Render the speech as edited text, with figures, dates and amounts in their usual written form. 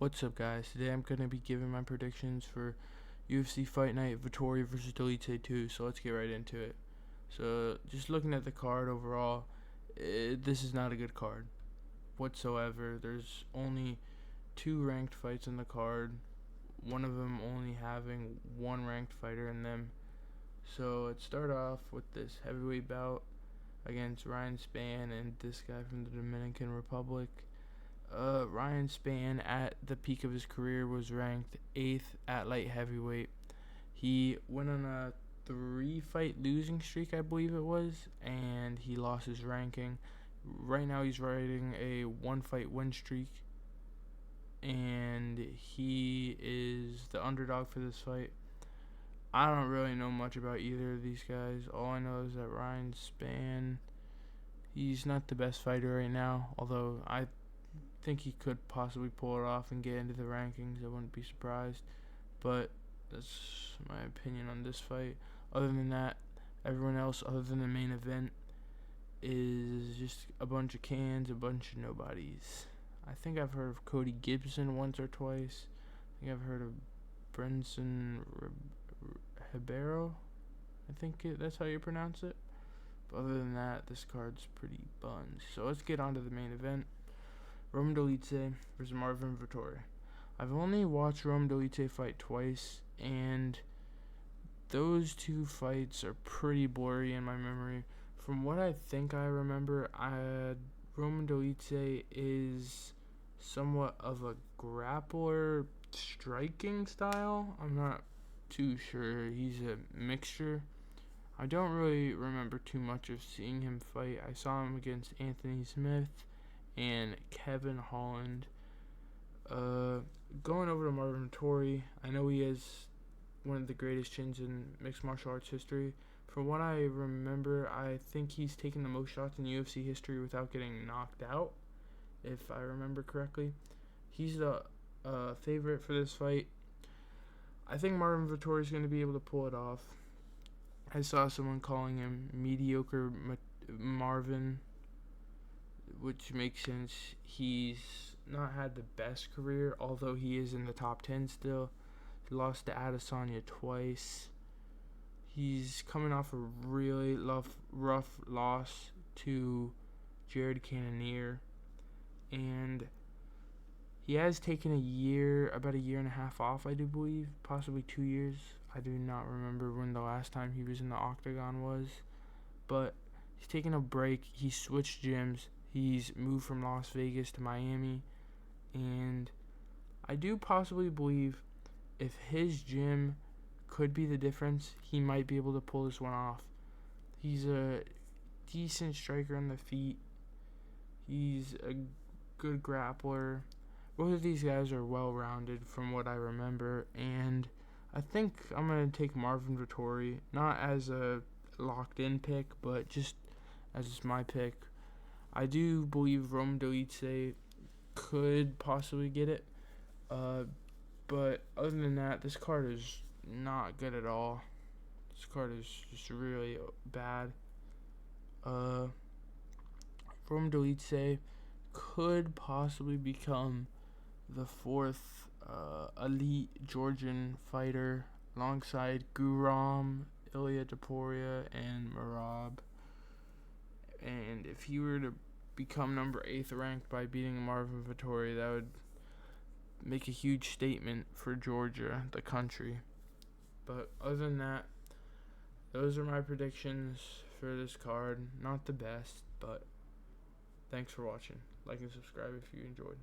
What's up, guys? Today I'm going to be giving my predictions for UFC Fight Night Vettori versus Dolidze 2, so let's get right into it. So, just looking at the card overall, this is not a good card whatsoever. There's only 2 ranked fights in the card, one of them only having 1 ranked fighter in them. So, let's start off with this heavyweight bout against Ryan Spann and this guy from the Dominican Republic. Ryan Spann, at the peak of his career, was ranked 8th at light heavyweight. He went on a 3-fight losing streak, I believe it was, and he lost his ranking. Right now he's riding a 1-fight win streak, and he is the underdog for this fight. I don't really know much about either of these guys. All I know is that Ryan Spann, he's not the best fighter right now, although I think he could possibly pull it off and get into the rankings. I wouldn't be surprised, but that's my opinion on this fight. Other than that, everyone else other than the main event is just a bunch of cans, a bunch of nobodies. I think I've heard of Cody Gibson once or twice. I think I've heard of Brenson Ribeiro. I think that's how you pronounce it. But other than that, this card's pretty buns. So let's get on to the main event. Roman Dolidze versus Marvin Vettori. I've only watched Roman Dolidze fight twice, and those 2 fights are pretty blurry in my memory. From what I think I remember, Roman Dolidze is somewhat of a grappler striking style. I'm not too sure. He's a mixture. I don't really remember too much of seeing him fight. I saw him against Anthony Smith and Kevin Holland. Going over to Marvin Vettori, I know he has one of the greatest chins in mixed martial arts history. From what I remember, I think he's taken the most shots in UFC history without getting knocked out, if I remember correctly. He's the favorite for this fight. I think Marvin Vettori is going to be able to pull it off. I saw someone calling him mediocre Marvin, which makes sense. He's not had the best career, although he is in the top 10 still. He lost to Adesanya twice. He's coming off a really rough loss to Jared Cannonier, and he has taken about a year and a half off, I do believe, possibly 2 years. I do not remember when the last time he was in the octagon was, but he's taken a break. He switched gyms. He's moved from Las Vegas to Miami, and I do possibly believe if his gym could be the difference, he might be able to pull this one off. He's a decent striker on the feet. He's a good grappler. Both of these guys are well-rounded from what I remember, and I think I'm going to take Marvin Vettori, not as a locked-in pick, but just as my pick. I do believe Roman Dolidze could possibly get it, but other than that, this card is not good at all. This card is just really bad. Roman Dolidze could possibly become the 4th elite Georgian fighter alongside Guram, Ilya Topuria, and Merab. And if he were to become number 8th ranked by beating Marvin Vettori, that would make a huge statement for Georgia, the country. But other than that, those are my predictions for this card. Not the best, but thanks for watching. Like and subscribe if you enjoyed.